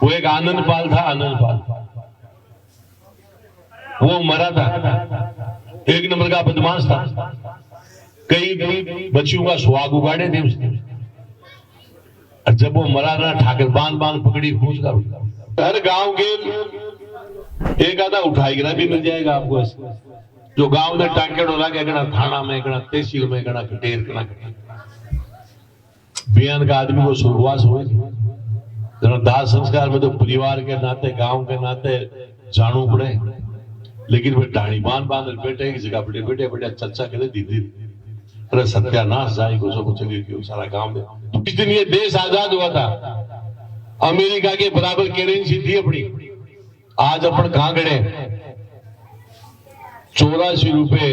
वो एक आनंद पाल था, आनंद पाल, वो मरा था, एक नंबर का बदमाश था, कई बच्चियों का सुहाग उगाड़े थे उसने। और जब वो मरा ना, ठाकर बांध बांध पकड़ी खूंच कर, हर गांव के एक आधा उठाईगरा भी मिल जाएगा आपको ऐसे, जो गांव में टांकेड़ो लागे, गणा थाना में, गणा तहसील में, गणा कटेर, गणा बयान का आदमी को सुरवास हो, जरा दाह संस्कार में तो परिवार के नाते, गांव के नाते जानू पड़े। लेकिन वे टाणी बांध बांध बैठे एक जगह, बैठे बैठे बैठे चर्चा करे दीदी, अरे सत्यानाश जाए को चलिए क्यों सारा गांव में। इस दिन ये देश आजाद हुआ था, अमेरिका के बराबर करेंसी थी अपनी। आज अपन कहां गए, 84 रुपए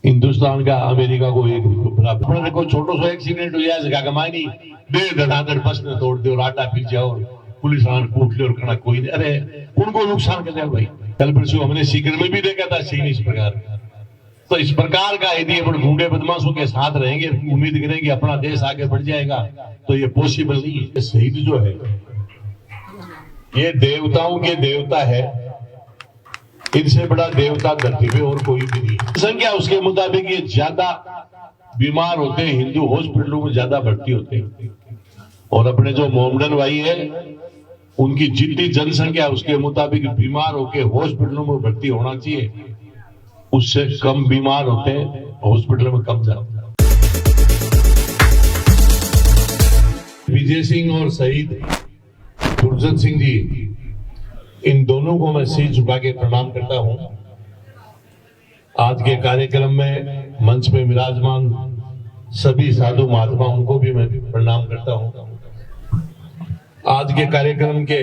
हिंदुस्तान का, अमेरिका को 1 रुपये बराबर। को छोटो सो एक्सीडेंट हो जाए जगह कमाई, 1.5 धड़ाधड़ बस ने तोड़ दो, आटा पी जाओ, पुलिस वाला कूट ले और खड़ा कोई नहीं, अरे उनको नुकसान कर दिया भाई। कल परसों हमने सीकर में भी देखा था सीन इस प्रकार। तो इस प्रकार का यदि अपन गूंगे बदमाशों के साथ रहेंगे, उम्मीद करेंगे अपना देश आगे बढ़ जाएगा, तो ये पॉसिबल नहीं है। शहीद जो है ये देवताओं के देवता है, इनसे बड़ा देवता धरती पे और कोई भी नहीं है। संख्या उसके मुताबिक ये ज्यादा बीमार होते हैं, हिंदू हॉस्पिटलों में ज्यादा भर्ती होते हैं। और अपने जो मोहम्मदन भाई है, उनकी जितनी जनसंख्या उसके मुताबिक बीमार होकर हॉस्पिटलों में भर्ती होना चाहिए, उससे कम बीमार होते हैं, हॉस्पिटल में कम जाते हैं। विजय सिंह और शहीद गुरजंत सिंह जी, इन दोनों को मैं सिर झुका के प्रणाम करता हूं। आज के कार्यक्रम में मंच पे विराजमान सभी साधु महात्माओं को भी मैं प्रणाम करता हूं। आज के कार्यक्रम के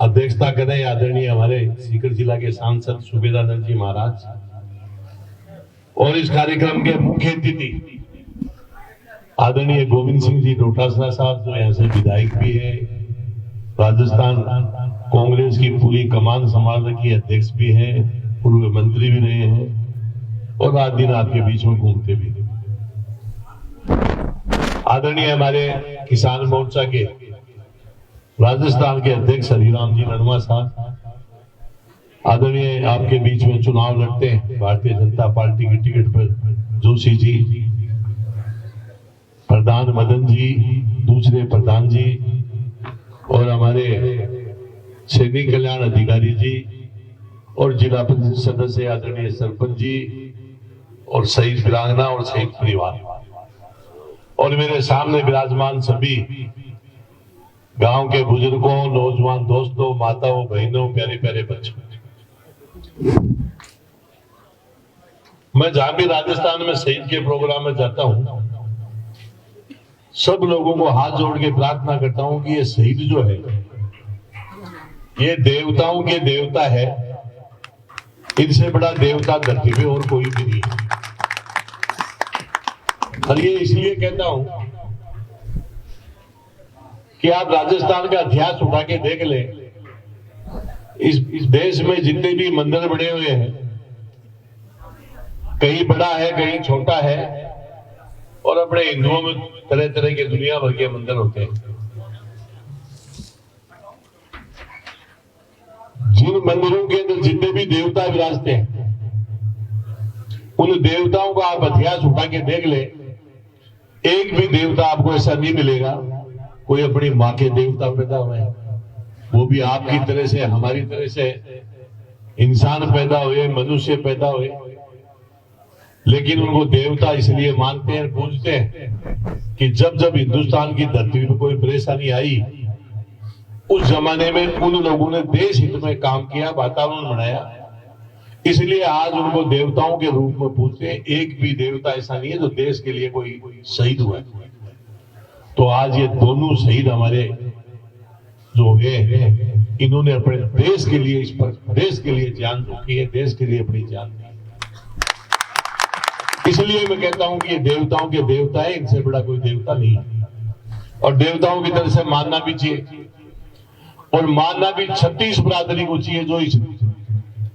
अध्यक्षता करें आदरणीय हमारे सीकर जिला के सांसद सूबेदार जी महाराज, और इस कार्यक्रम के मुख्य अतिथि आदरणीय गोविंद सिंह जी डोटासरा साहब, जो यहाँ से विधायक भी है, राजस्थान कांग्रेस की पूरी कमान संभाल रखी, अध्यक्ष भी है, पूर्व मंत्री भी रहे हैं और रात दिन आपके बीच में घूमते भी। आदरणीय हमारे किसान मोर्चा के राजस्थान के अध्यक्ष हरिराम जी नरवा साहब, आदरणीय आपके बीच में चुनाव लड़ते हैं भारतीय जनता पार्टी की टिकट पर जोशी जी, प्रधान मदन जी, दूसरे प्रधान जी, और हमारे सैनिक कल्याण अधिकारी जी, और जिला परिषद सदस्य आदरणीय सरपंच जी, और शहीद वीरांगना और शहीद परिवार, और मेरे सामने विराजमान सभी गांव के बुजुर्गों, नौजवान दोस्तों, माताओं, बहनों, प्यारे प्यारे बच्चों। मैं जहां भी राजस्थान में शहीद के प्रोग्राम में जाता हूं, सब लोगों को हाथ जोड़ के प्रार्थना करता हूं कि ये शहीद जो है ये देवताओं के देवता है, इनसे बड़ा देवता धरती पे और कोई भी नहीं है। और ये इसलिए कहता हूं कि आप राजस्थान का इतिहास उठा के देख ले, इस देश में जितने भी मंदिर बने हुए हैं, कहीं बड़ा है कहीं छोटा है, और अपने हिंदुओं में तरह तरह के दुनिया भर के मंदिर होते हैं। जिन मंदिरों के अंदर जितने भी देवता विराजते हैं, उन देवताओं का आप इतिहास उठा के देख ले, एक भी देवता आपको ऐसा नहीं मिलेगा कोई अपनी माँ के देवता पैदा हुए, वो भी आपकी तरह से, हमारी तरह से इंसान पैदा हुए, मनुष्य पैदा हुए, लेकिन उनको देवता इसलिए मानते हैं, पूजते हैं कि जब जब हिंदुस्तान की धरती पर कोई परेशानी आई, उस जमाने में उन लोगों ने देश हित में काम किया, वातावरण बनाया, इसलिए आज उनको देवताओं के रूप में पूजते हैं। एक भी देवता ऐसा नहीं है जो देश के लिए कोई शहीद हुआ है। तो आज ये दोनों शहीद हमारे जो है, इन्होंने अपने देश के लिए, इस पर देश के लिए जान झोंकी है, देश के लिए अपनी जान दी। इसलिए मैं कहता हूं कि ये देवताओं के देवता है, इनसे बड़ा कोई देवता नहीं है, और देवताओं की तरह से मानना भी चाहिए, और मानना भी 36 बरादरी को चाहिए जो इस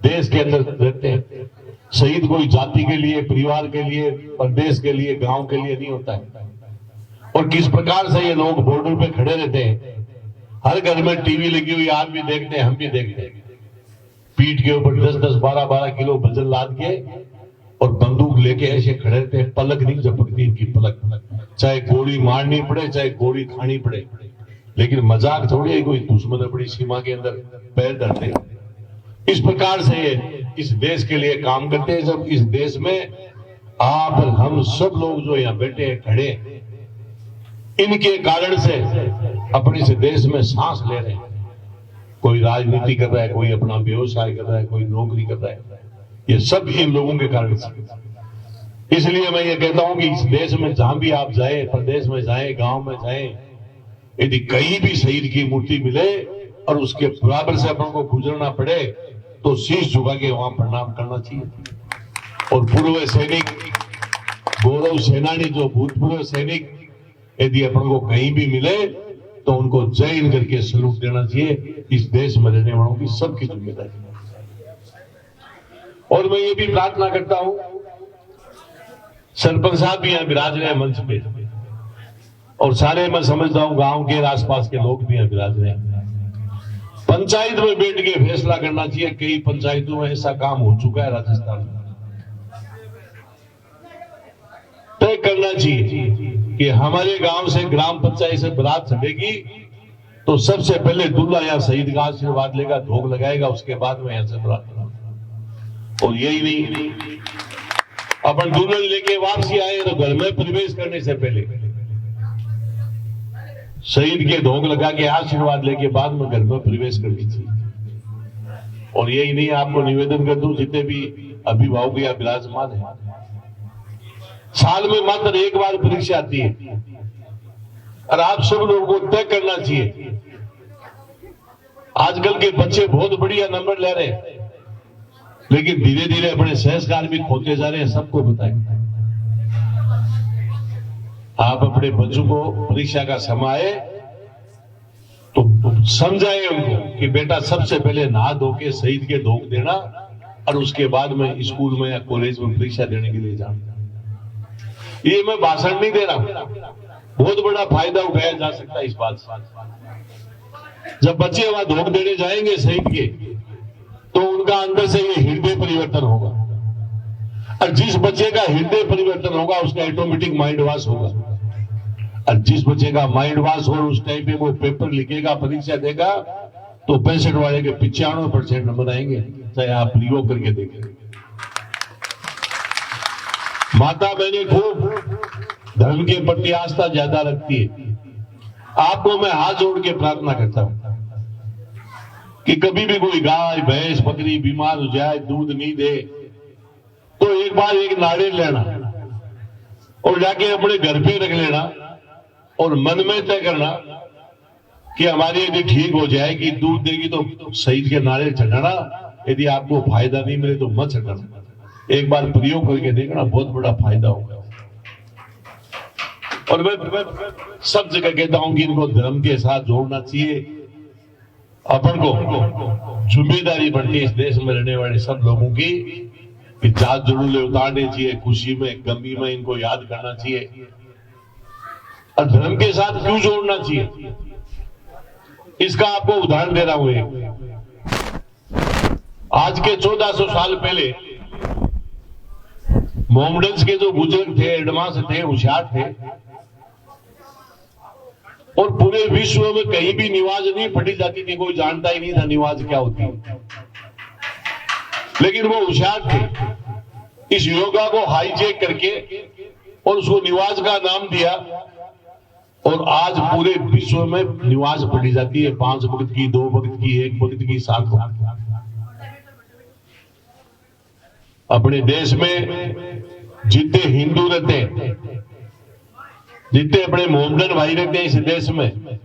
देश के अंदर रहते हैं। शहीद कोई जाति के लिए, परिवार के लिए, प्रदेश के लिए, गांव के लिए नहीं होता है। और किस प्रकार से ये लोग बॉर्डर पे खड़े रहते हैं, हर घर में टीवी लगी हुई, आप भी देखते हैं, हम भी देखते हैं। पीठ के ऊपर 10-10, 12-12 किलो वजन लाद के और बंदूक लेके ऐसे खड़े रहते हैं, पलक नहीं झपकती इनकी, पलक। चाहे गोली मारनी पड़े, चाहे गोली खानी पड़े, लेकिन मजाक थोड़ी है कोई दुश्मन अपनी सीमा के अंदर पैर धरते। इस प्रकार से ये इस देश के लिए काम करते हैं। जब इस देश में आप और हम सब लोग जो यहाँ बैठे हैं, खड़े, इनके कारण से अपने इस देश में सांस ले रहे हैं। कोई राजनीति कर रहा है, कोई अपना व्यवसाय कर रहा है, कोई नौकरी कर रहा है, ये सब इन लोगों के कारण से। इसलिए मैं ये कहता हूं कि इस देश में जहां भी आप जाए, प्रदेश में जाए, गांव में जाए, यदि कहीं भी शहीद की मूर्ति मिले और उसके बराबर से अपन को गुजरना पड़े तो शीश झुका के वहां प्रणाम करना चाहिए। और पूर्व सैनिक, गौरव सेनानी, जो भूतपूर्व सैनिक, यदि अपन को कहीं भी मिले तो उनको जय हिंद करके सलूट देना चाहिए। इस देश में रहने वालों की सबकी जिम्मेदारी। और मैं ये भी प्रार्थना करता हूं, सरपंच साहब भी यहां विराज रहे हैं मंच पे, और सारे मैं समझता हूं गांव के आसपास के लोग भी यहां विराज रहे हैं। पंचायत में बैठ के फैसला करना चाहिए। कई पंचायतों में ऐसा काम हो चुका है राजस्थान में। तय करना चाहिए कि हमारे गांव से ग्राम पंचायत से बारात चलेगी तो सबसे पहले दूल्हा या शहीद का आशीर्वाद लेगा, भोग लगाएगा, उसके बाद में यहां से बारात। और यही नहीं, अपन दुल्हन लेके वापसी आए तो घर में प्रवेश करने से पहले शहीद के भोग लगा के आशीर्वाद लेके बाद में घर में प्रवेश करनी चाहिए। और यही नहीं, आपको निवेदन कर दूं, जितने भी अभिभावक या विराजमान है, साल में मात्र एक बार परीक्षा आती है और आप सब लोगों को तय करना चाहिए। आजकल के बच्चे बहुत बढ़िया नंबर ले रहे हैं, लेकिन धीरे धीरे अपने संस्कार भी खोते जा रहे हैं। सबको बताएं, आप अपने बच्चों को परीक्षा का समय आए तो समझाएं उनको कि बेटा सबसे पहले नहा धो के शहीद के धोख देना और उसके बाद में स्कूल में या कॉलेज में परीक्षा देने के लिए जाना। ये मैं भाषण नहीं दे रहा हूं, बहुत बड़ा फायदा उठाया जा सकता है इस बात से। जब बच्चे वहां धोख देने जाएंगे शहीद के, तो उनका अंदर से ये हृदय परिवर्तन होगा, और जिस बच्चे का हृदय परिवर्तन होगा उसका ऑटोमेटिक माइंड वॉश होगा। और जिस बच्चे का माइंड वॉश हो, उस टाइम पे वो पेपर लिखेगा, परीक्षा देगा, तो 65 वाले के 95% नंबर आएंगे, चाहे आप प्रयोग करके देखें। माता बहनें खूब धर्म के प्रति आस्था ज्यादा रखती है। आपको मैं हाथ जोड़ के प्रार्थना करता हूं कि कभी भी कोई गाय, भैंस, बकरी बीमार हो जाए, दूध नहीं दे, तो एक बार एक नारियल लेना और जाके अपने घर पे रख लेना और मन में तय करना कि हमारी यदि ठीक हो जाएगी, दूध देगी तो शहीद के नारियल चढ़ाना, यदि आपको फायदा नहीं मिले तो मत चढ़ाना। एक बार प्रयोग करके देखना, बहुत बड़ा फायदा होगा। और मैं सब जगह कहता हूं कि इनको धर्म के साथ जोड़ना चाहिए। अपन को जिम्मेदारी बढ़ती है इस देश में रहने वाले सब लोगों की कि जात जरूर उतारनी चाहिए, खुशी में गमी में इनको याद करना चाहिए। और धर्म के साथ क्यों जोड़ना चाहिए, इसका आपको उदाहरण दे रहा हूं। आज के 1400 साल पहले मोहम्मडन्स के जो बुजुर्ग थे, एडवांस थे, होशियार थे, और पूरे विश्व में कहीं भी निवाज नहीं फटी जाती थी, कोई जानता ही नहीं था निवाज क्या होती है, लेकिन वो होशियार थे। इस योगा को हाईजेक करके और उसको निवाज का नाम दिया, और आज पूरे विश्व में निवाज फटी जाती है। 5 वक्त की, 2 वक्त की, 1 वक्त की, 7 वक्त। अपने देश में जितने हिंदू रहते हैं, जितने अपने मोहम्मदन भाई रहते हैं इस देश में,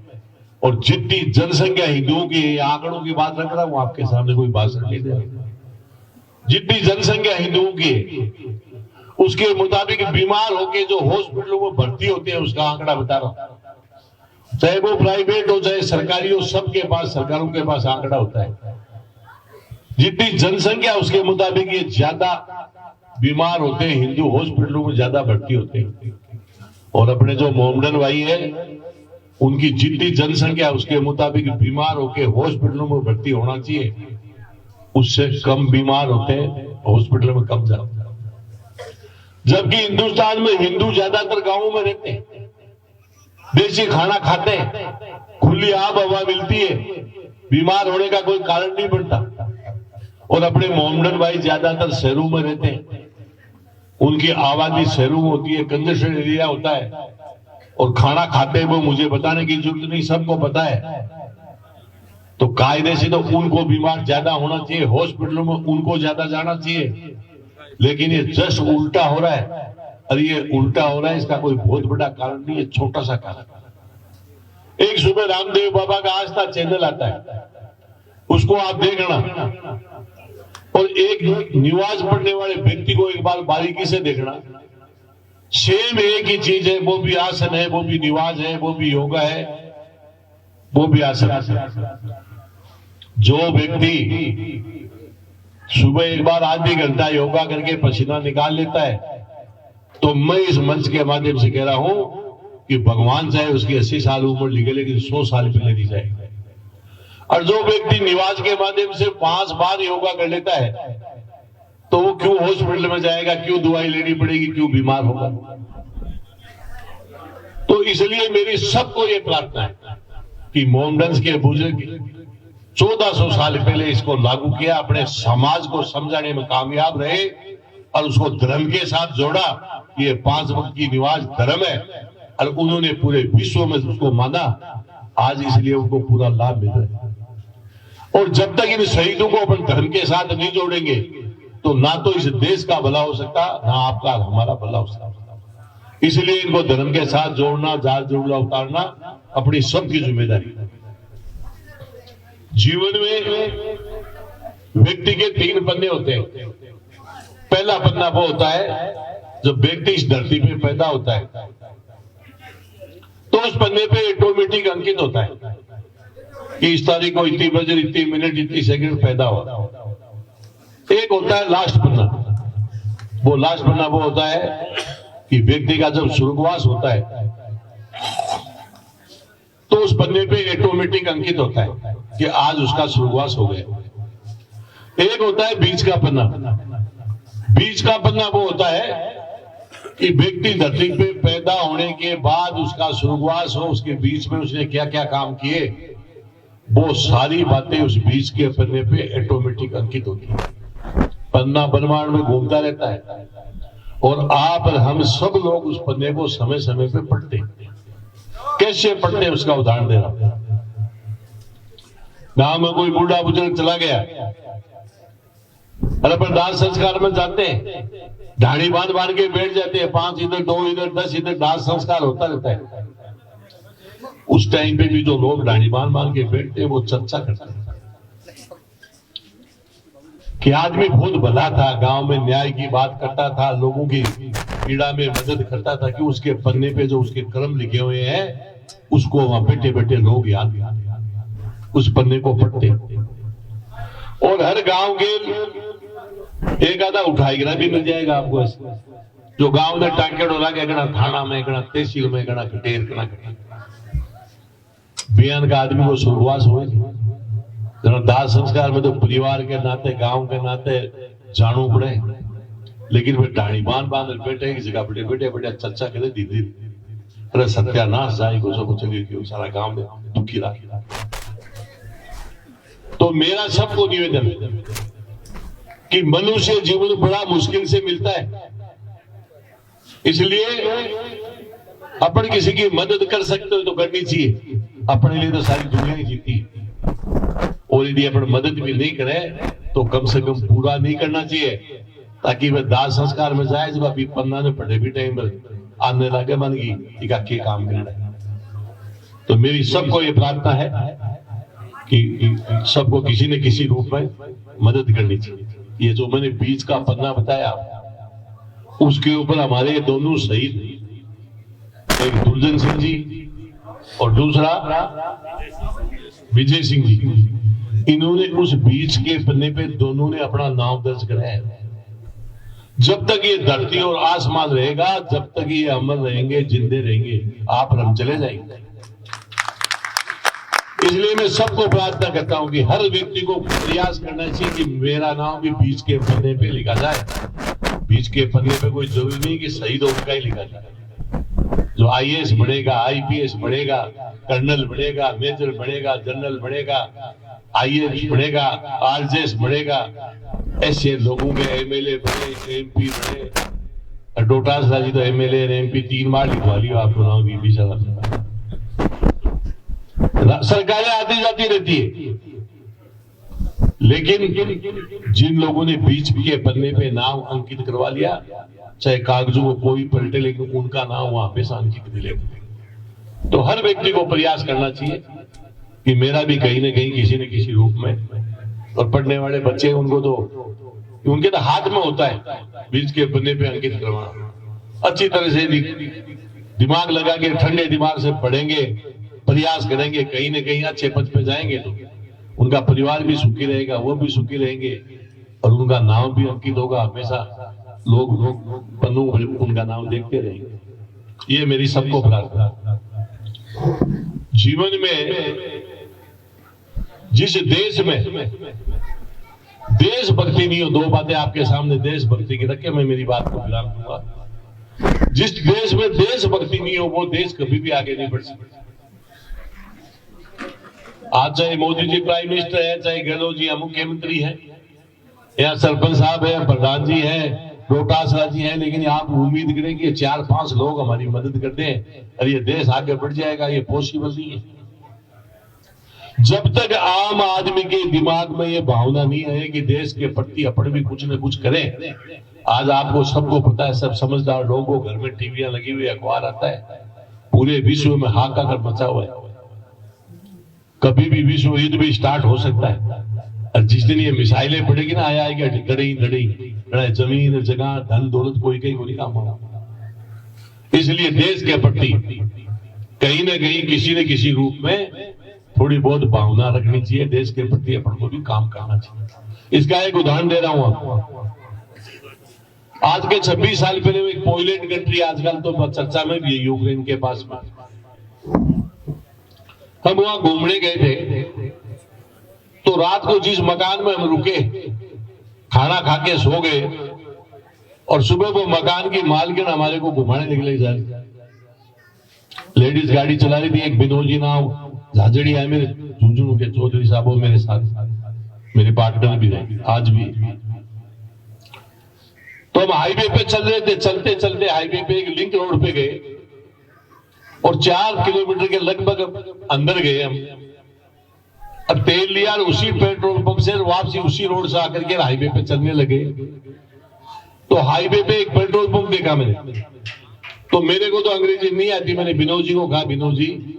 और जितनी जनसंख्या हिंदुओं की, आंकड़ों की बात रख रहा हूं आपके सामने, कोई भाषण नहीं दे रहा, जितनी जनसंख्या हिंदुओं की, उसके मुताबिक बीमार होके जो हॉस्पिटलों में भर्ती होते हैं उसका आंकड़ा बता रहा हूं। चाहे वो प्राइवेट हो चाहे सरकारी हो, सबके पास, सरकारों के पास आंकड़ा होता है। जितनी जनसंख्या उसके मुताबिक ये ज्यादा बीमार होते हैं, हिंदू हॉस्पिटलों में ज्यादा भर्ती होते हैं। और अपने जो मोहम्मदन भाई है उनकी जितनी जनसंख्या उसके मुताबिक बीमार होकर हॉस्पिटलों में भर्ती होना चाहिए, उससे कम बीमार होते हैं, हॉस्पिटल में कम जाते हैं। जबकि हिंदुस्तान में हिंदू ज्यादातर गांवों में रहते हैं, देसी खाना खाते हैं, खुली आब हवा मिलती है, बीमार होने का कोई कारण नहीं बनता। और अपने मोहम्मदन भाई ज्यादातर शहरों में रहते हैं, उनकी आबादी शहरों में होती है, कंजेस्टेड एरिया होता है, और खाना खाते हैं वो मुझे बताने की जरूरत नहीं, सबको पता है। तो कायदे से तो उनको बीमार ज्यादा होना चाहिए, हॉस्पिटलों में उनको ज्यादा जाना चाहिए, लेकिन ये जस्ट उल्टा हो रहा है। और ये उल्टा हो रहा है, इसका कोई बहुत बड़ा कारण नहीं है, छोटा सा कारण। एक सुबह रामदेव बाबा का आस्था चैनल आता है, उसको आप देखना, और एक निवाज पढ़ने वाले व्यक्ति को एक बार बारीकी से देखना। सेम एक ही चीज है, वो भी आसन है, वो भी निवाज है, वो भी योगा है, वो भी आसन है। जो व्यक्ति सुबह एक बार आधी घंटा योगा करके पसीना निकाल लेता है, तो मैं इस मंच के माध्यम से कह रहा हूं कि भगवान चाहे उसकी 80 साल उम्र लिखे, लेकिन 100 साल पहले नहीं जाएगी। और जो व्यक्ति निवाज के माध्यम से 5 बार योगा कर लेता है, तो वो क्यों हॉस्पिटल में जाएगा, क्यों दवाई लेनी पड़ेगी, क्यों बीमार होगा? तो इसलिए मेरी सबको ये प्रार्थना है कि मोहम्मदन के बुजुर्ग 1400 साल पहले इसको लागू किया, अपने समाज को समझाने में कामयाब रहे और उसको धर्म के साथ जोड़ा। ये 5 वक्त की निवाज धर्म है, और उन्होंने पूरे विश्व में उसको माना। आज इसलिए उनको पूरा लाभ मिल रहा है। और जब तक इन शहीदों को अपन धर्म के साथ नहीं जोड़ेंगे, तो ना तो इस देश का भला हो सकता, ना आपका हमारा भला हो सकता। इसलिए इनको धर्म के साथ जोड़ना, झाड़ जोड़ना, उतारना अपनी सबकी जिम्मेदारी। जीवन में व्यक्ति के 3 पन्ने होते हैं। पहला पन्ना वो होता है जब व्यक्ति इस धरती पे पैदा होता है, तो उस पन्ने पे ऑटोमेटिक अंकित होता है कि इस तारीख को इतनी बजे, इतनी मिनट, इतनी सेकंड पैदा हुआ। एक होता है लास्ट पन्ना। वो लास्ट पन्ना वो होता है कि व्यक्ति का जब स्वर्गवास होता है, तो उस पन्ने पे ऑटोमेटिक अंकित होता है कि आज उसका स्वर्गवास हो गया। एक होता है बीच का पन्ना। बीच का पन्ना वो होता है कि व्यक्ति धरती पे पैदा होने के बाद उसका स्वर्गवास हो, उसके बीच में उसने क्या क्या काम किए, वो सारी बातें उस बीच के पन्ने पे ऑटोमेटिक अंकित होती है। पन्ना ब्रह्मांड में घूमता रहता है, और आप और हम सब लोग उस पन्ने को समय समय पे पढ़ते हैं। कैसे पढ़ते हैं उसका उदाहरण दे रहा हूं। गांव में कोई बूढ़ा बुजुर्ग चला गया, और अपन दाह संस्कार में जाते हैं, ढाणी बांध के बैठ जाते हैं, 5 इधर 2 इधर 10 इधर, दाह संस्कार होता रहता है। उस टाइम पे भी जो लोग ढाणी बांध के बैठते हैं, वो चर्चा करते हैं कि आदमी बहुत भला था, गांव में न्याय की बात करता था, लोगों की पीड़ा में मदद करता था, कि उसके पन्ने पे जो उसके कर्म लिखे हुए हैं, उसको वहां बैठे बैठे लोग याद उस पन्ने को पढ़ते। और हर गांव के एक आधा उठाईगरा भी मिल जाएगा आपको, जो गांव में टांकेड़ हो रहा, गणा थाना में, गणा तहसील में, गणा कटेर, गणा बयान का आदमी को स्वर्गवास हुए। दाह संस्कार में तो परिवार के नाते, गांव के नाते जानू पड़े, लेकिन वे ढाणी बांध बैठे एक जगह बैठे बैठे बैठे चर्चा करे दीदी, अरे सत्यानाश जाए को चलिए क्यों, सारा गांव में दुखी रहा। तो मेरा सबको निवेदन है कि मनुष्य जीवन बड़ा मुश्किल से मिलता है, इसलिए अपन किसी की मदद कर सकते हो तो करनी चाहिए। अपने लिए तो सारी दुनिया ही जीती है, और यदि अपन मदद भी नहीं करें तो कम से कम पूरा नहीं करना चाहिए, ताकि वह दाह संस्कार में जाए, जब अभी पन्ना ने पढ़े भी टाइम आने लगे मन की क्या काम करना है। तो मेरी सबको ये प्रार्थना है कि सबको किसी न किसी रूप में मदद करनी चाहिए। ये जो मैंने बीच का पन्ना बताया, उसके ऊपर हमारे दोनों शहीद, एक दुर्जन सिंह जी और दूसरा विजय सिंह जी, इन्होंने उस बीच के पन्ने पे दोनों ने अपना नाम दर्ज कराया। जब तक ये धरती और आसमान रहेगा, जब तक ये अमर रहेंगे, जिंदे रहेंगे, आप और हम चले जाएंगे। इसलिए मैं सबको प्रार्थना करता हूं कि हर व्यक्ति को प्रयास करना चाहिए कि मेरा नाम भी बीच के पन्ने पे लिखा जाए। बीच के पन्ने पे कोई जरूरी नहीं कि शहीद उनका ही लिखा जाए। जो आईएएस बढ़ेगा, आईपीएस बढ़ेगा, कर्नल बढ़ेगा, मेजर बढ़ेगा, जनरल बढ़ेगा, आईएएस बढ़ेगा, आरजेएस बढ़ेगा, ऐसे लोगों के एमएलए बने, एमपी बने। डोटास राजी तो एमएलए और एमपी 3 बार लिखवा लियो आपको नाम बीपी साहब। सरकारें आती जाती रहती है, लेकिन जिन लोगों ने बीच के पन्ने पे नाम अंकित करवा लिया, चाहे कागजों को कोई पलटे लेकिन उनका नाम वहां पे अंकित मिलेगा। तो हर व्यक्ति को प्रयास करना चाहिए कि मेरा भी कहीं ना कहीं किसी न किसी रूप में, और पढ़ने वाले बच्चे उनको तो उनके तो हाथ में होता है बीच के पन्ने पे अंकित करवाना। अच्छी तरह से दिमाग लगा के ठंडे दिमाग से पढ़ेंगे, प्रयास करेंगे, कहीं ना कहीं अच्छे पद पे जाएंगे तो उनका परिवार भी सुखी रहेगा, वो भी सुखी रहेंगे और उनका नाम भी अंकित होगा। हमेशा लोग पन्नों पर उनका नाम देखते रहेंगे। ये मेरी सबको प्रार्थना। जीवन में जिस देश में देशभक्ति नहीं हो, 2 बातें आपके सामने देशभक्ति की रख के मैं मेरी बात को विराम दूंगा। जिस देश में देशभक्ति नहीं हो वो देश कभी भी आगे नहीं बढ़ सकता। आज चाहे मोदी जी प्राइम मिनिस्टर है, चाहे गहलोत जी मुख्यमंत्री है, या सरपंच साहब है, प्रधान जी है, डोटासरा जी है, लेकिन आप उम्मीद करें कि 4-5 लोग हमारी मदद कर दें और ये देश आगे बढ़ जाएगा, ये पॉसिबल नहीं है। जब तक आम आदमी के दिमाग में ये भावना नहीं है कि देश के प्रति अपन भी कुछ न कुछ करें। आज आपको सबको पता है, सब समझदार लोगों को घर में टीवियां लगी हुई, अखबार आता है, पूरे विश्व में हाहाकार मचा हुआ है। कभी भी विश्व युद्ध भी स्टार्ट हो सकता है, और जिस दिन ये मिसाइलें पड़ेगी ना, आएगा धड़ी धड़ी जमीन जगह धन दौलत कोई कहीं नहीं काम होगा। इसलिए देश के प्रति कहीं ना कहीं किसी न किसी रूप में थोड़ी बहुत भावना रखनी चाहिए, देश के प्रति अपन को भी काम करना चाहिए। इसका एक उदाहरण दे रहा हूं आपको। आज के 26 साल पहले एक पोलैंड कंट्री, आजकल तो चर्चा में भी है, यूक्रेन के पास में, हम वहां घूमने गए थे। तो रात को जिस मकान में हम रुके, खाना खा के सो गए, और सुबह वो मकान की मालकिन हमारे को घुमाने निकले जा रही, लेडीज गाड़ी चला रही थी। एक विनोजी नाम झाझड़ी है मेरे झुंझुनू के चौधरी साहब, वो मेरे साथ, मेरे पार्टनर भी रहे आज भी। तो हम हाईवे पे चल रहे थे, चलते चलते हाईवे पे एक लिंक रोड पे गए और 4 किलोमीटर के लगभग अंदर गए हम। अब तेल लिया और उसी पेट्रोल पंप से वापसी उसी रोड से आकर के हाईवे पे चलने लगे। तो हाईवे पे एक पेट्रोल पंप देखा मैंने, तो मेरे को तो अंग्रेजी नहीं आती, मैंने विनोद जी को कहा, विनोद जी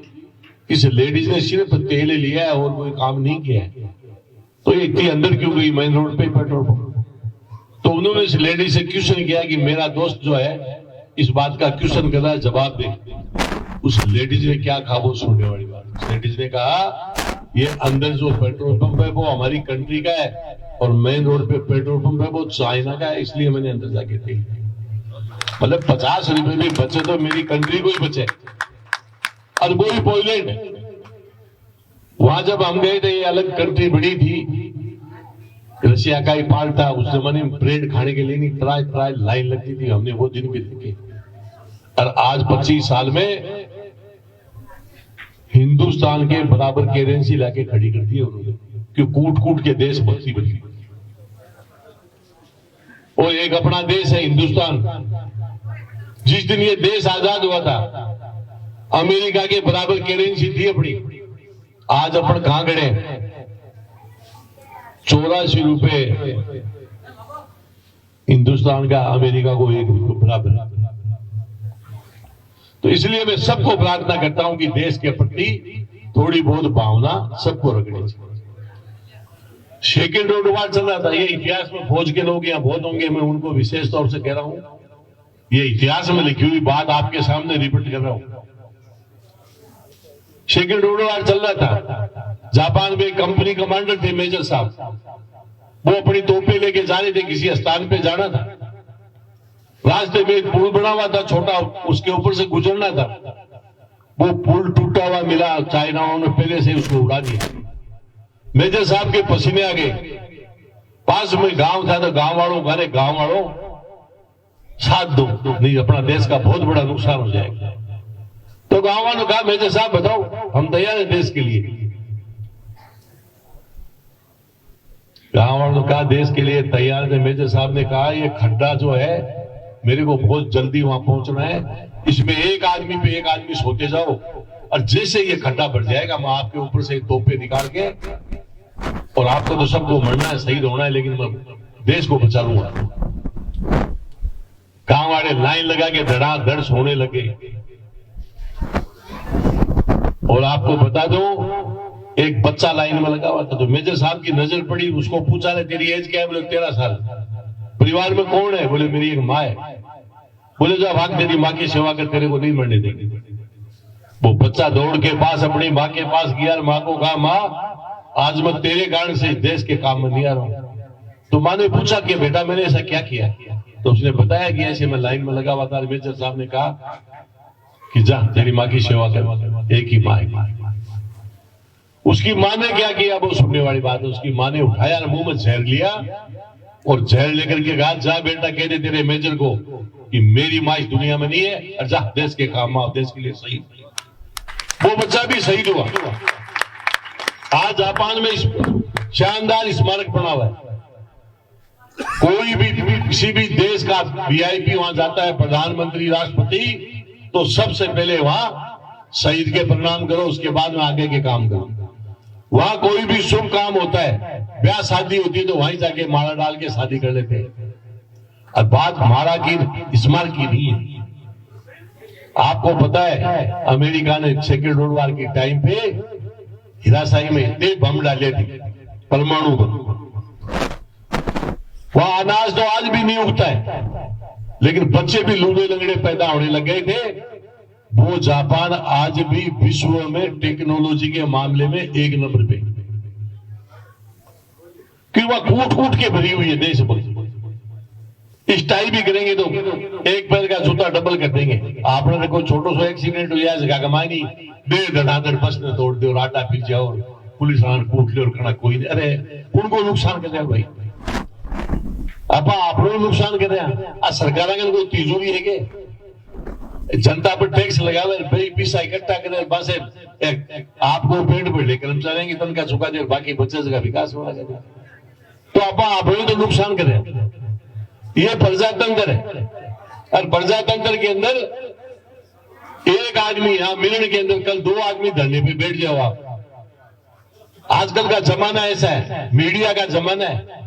इस लेडीज ने सिर्फ तेल लिया है और कोई काम नहीं किया है, तो ये इतनी अंदर क्यों गई मेन रोड पे पेट्रोल पंप? तो उन्होंने इस लेडीज से क्वेश्चन किया कि मेरा दोस्त जो है इस बात का क्वेश्चन कर रहा है, जवाब दे। उस लेडीज ने क्या कहा, वो सुनने वाली बात। उस लेडीज ने कहा ये अंदर जो पेट्रोल पंप है वो हमारी कंट्री का है, और मेन रोड पे पेट्रोल पंप है वो चाइना का है, इसलिए मैंने अंदर जाके तेल। मतलब 50 रुपए भी बचे तो मेरी कंट्री को ही बचे। और वो ही पोलैंड, वहां जब हम गए थे, ये अलग कंट्री बड़ी थी, रशिया का ही पार्ट था। उस जमाने में ब्रेड खाने के लिए नहीं ट्राई लाइन लगती थी, हमने वो दिन भी देखे। और आज 25 साल में हिंदुस्तान के बराबर करेंसी लाके खड़ी कर दी उन्होंने, क्यों कूट कूट के देश भक्ति बनी। और एक अपना देश है हिंदुस्तान, जिस दिन ये देश आजाद हुआ था अमेरिका के बराबर करेंसी थी अपनी। आज अपन कहां गए, 84 रुपए हिंदुस्तान का, अमेरिका को 1 रुपये बराबर है। तो इसलिए मैं सबको प्रार्थना करता हूं कि देश के प्रति थोड़ी बहुत भावना सबको रखनी चाहिए। सेकेंड वर्ल्ड वॉर चल रहा था, ये इतिहास में फौज के लोग यहाँ बहुत होंगे, मैं उनको विशेष तौर से कह रहा हूं, ये इतिहास में लिखी हुई बात आपके सामने रिपीट कर रहा हूं। सेकेंड वर्ल्ड वॉर चल रहा था, जापान में एक कंपनी कमांडर थे मेजर साहब, वो अपनी तोपें लेके जा रहे थे, किसी स्थान पे जाना था। रास्ते में एक पुल बना हुआ था छोटा, उसके ऊपर से गुजरना था। वो पुल टूटा हुआ मिला, चाइनाओं ने पहले से उसको उड़ा दिया। मेजर साहब के पसीने आ गए। पास में गांव था तो गांव वालों साथ दो, नहीं अपना देश का बहुत बड़ा नुकसान हो जाएगा। तो गांव वालों ने कहा मेजर साहब बताओ, हम तैयार हैं देश के लिए। गांव वालों ने कहा देश के लिए तैयार है। मेजर साहब ने कहा ये खड्डा जो है मेरे को बहुत जल्दी वहां पहुंचना है, इसमें एक आदमी सोते जाओ, और जैसे ये खड्डा भर जाएगा मैं आपके ऊपर से तोपे निकाल के, और आपको तो सबको मरना है, शहीद होना है, लेकिन मैं देश को बचा लूंगा। गांव वाले लाइन लगा के धड़ाधड़ सोने लगे। और आपको बता दूं, एक बच्चा लाइन में लगा हुआ था, तो मेजर साहब की नजर पड़ी, उसको पूछा ले तेरी एज क्या है? बोले 13 साल। परिवार में कौन है? बोले मेरी एक माँ है। बोले जा भाग, तेरी माँ की सेवा कर, तेरे को नहीं मरने देंगे। वो बच्चा दौड़ के पास अपनी माँ के पास गया, माँ को कहा माँ आज मैं तेरे कारण से देश के काम में नहीं आ रहा हूं। तो माँ ने पूछा कि बेटा मैंने ऐसा क्या किया? तो उसने बताया कि ऐसे मैं लाइन में लगा हुआ था। मेजर साहब ने कहा कि जा तेरी माँ की सेवा कर, एक ही माँ है। उसकी माँ ने क्या किया वो सुनने वाली बात है। उसकी माँ ने उठाया, मुंह में जहर लिया और जहर लेकर के कहा जा बेटा कह दे तेरे मेजर को कि मेरी माँ इस दुनिया में नहीं है, और जा देश के काम आओ, देश के लिए शहीद। वो बच्चा भी शहीद हुआ। आज जापान में शानदार स्मारक बना हुआ है। कोई भी किसी भी देश का वीआईपी वहां जाता है, प्रधानमंत्री राष्ट्रपति, तो सबसे पहले वहां शहीद के प्रणाम करो, उसके बाद में आगे के काम करो। वहां कोई भी शुभ काम होता है, ब्याह शादी होती है, तो वहीं जाके माला डाल के शादी कर लेते हैं। और बात माला की स्मारक की नहीं है। आपको पता है अमेरिका ने सेकेंड वर्ल्ड वॉर के टाइम पे हिराशिमा में इतने बम डाले थे परमाणु बम, वहां अनाज तो आज भी नहीं उगता है, लेकिन बच्चे भी लूंगे लंगड़े पैदा होने लग गए थे। वो जापान आज भी विश्व में टेक्नोलॉजी के मामले में 1 नंबर पे, कि वह कूट कूट के भरी हुई है देश भर। स्टाइल भी करेंगे तो एक पैर का जूता डबल कर देंगे। आपने देखो छोटो सो एक्सीडेंट हो जाए जगह कमाई नहीं, डेढ़ धड़ाधड़ बस ने तोड़ दे और आटा फिर जाओ, पुलिस वाला कूट ले और खड़ा कोई नहीं। अरे उनको नुकसान कर भाई, आप नुकसान कर रहे हैं। सरकार के कोई तिजोरी है के जनता पर टैक्स लगावे, पैसा इकट्ठा करे, बस आपको पेट बढ़े कर्मचारियों की तनख्वाह चुका दे, बाकी बच्चे का विकास होना चाहिए। तो आप तो नुकसान करें। ये प्रजातंत्र है, और प्रजातंत्र के अंदर एक आदमी यहां मिलने के अंदर कल 2 आदमी धरने पे बैठ जाओ आप। आजकल का जमाना ऐसा है, मीडिया का जमाना है।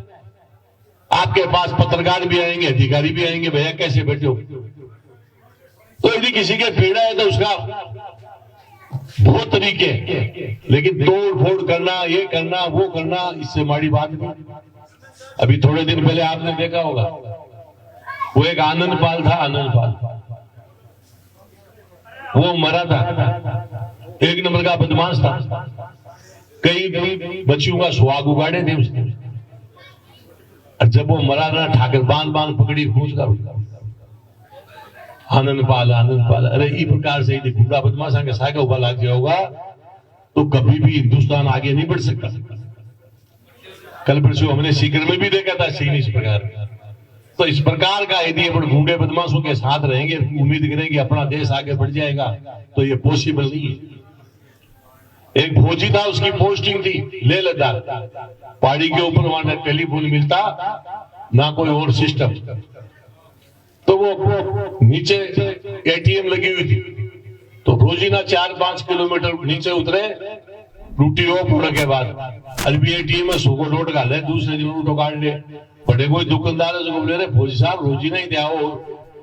आपके पास पत्रकार भी आएंगे, अधिकारी भी आएंगे, भैया कैसे बैठे हो? तो यदि किसी के पीड़ा है तो उसका बहुत तरीके, लेकिन तोड़ फोड़ करना, ये करना, वो करना, इससे माड़ी बात नहीं। अभी थोड़े दिन पहले आपने देखा होगा, वो एक आनंद पाल था, आनंद पाल, वो मरा था, 1 नंबर का बदमाश था। कई बच्चियों का सुहाग उगाड़े थे उसने, और जब वो मरा ना ठाकर बांध पकड़ी खूंच कर आनंद पाल। अरे इस प्रकार से यदि पूरा बदमाश के सागे उबा लग गया होगा तो कभी भी हिंदुस्तान आगे नहीं बढ़ सकता। कल परसों हमने सीकर में भी देखा था सीन इस प्रकार। तो इस प्रकार का यदि अपन गूंगे बदमाशों के साथ रहेंगे, उम्मीद करेंगे अपना देश आगे बढ़ जाएगा, तो ये पॉसिबल नहीं है। एक फौजी था, उसकी पोस्टिंग थी लेह लद्दाख, पहाड़ी के ऊपर, वहां ना टेलीफोन मिलता ना कोई और सिस्टम। तो वो नीचे एटीएम लगी हुई थी, तो रोजीना 4-5 किलोमीटर नीचे उतरे, ड्यूटी ऑफ होने के बाद अभी एटीएम में 100 को नोट डाले, दूसरे दिन नोट काट ले। बड़े कोई दुकानदार है जो बोले रहे फौजी साहब रोजी नहीं दिया,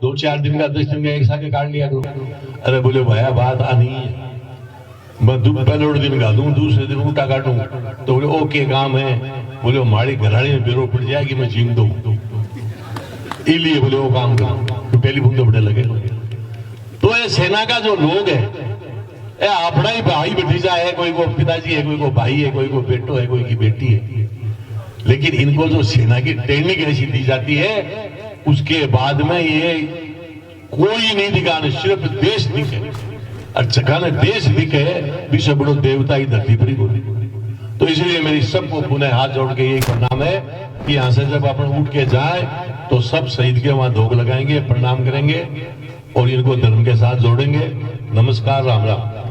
2-4 दिन का 10 दिन का एक साथ काट लिया करो। अरे बोले भैया बात आनी है, मैं पहले दिन गा दूं, दूसरे दिन उल्टा काटूं। तो बोले ओके काम है। बोले हमारी घरानी में बेरो पड़ जाएगी, मैं जीम दू, इसलिए बोले वो काम करो। तो टेलीफोन तो बड़े लगे। तो ये सेना का जो लोग है, अपना ही भाई भतीजा है, कोई को पिताजी है, कोई को भाई है, कोई को बेटो है, कोई की बेटी है, लेकिन इनको जो सेना की ट्रेनिंग ऐसी दी जाती है, उसके बाद में ये कोई नहीं दिखाने, सिर्फ देश दिखे। और जगह देश दिखे विश्व बड़ो देवता ही धरती पर ही बोली। तो इसलिए मेरी सबको पुनः हाथ जोड़ के यही प्रणाम है कि यहां से जब अपन उठ के जाए तो सब शहीद के वहां धोख लगाएंगे, प्रणाम करेंगे और इनको धर्म के साथ जोड़ेंगे। नमस्कार, राम राम।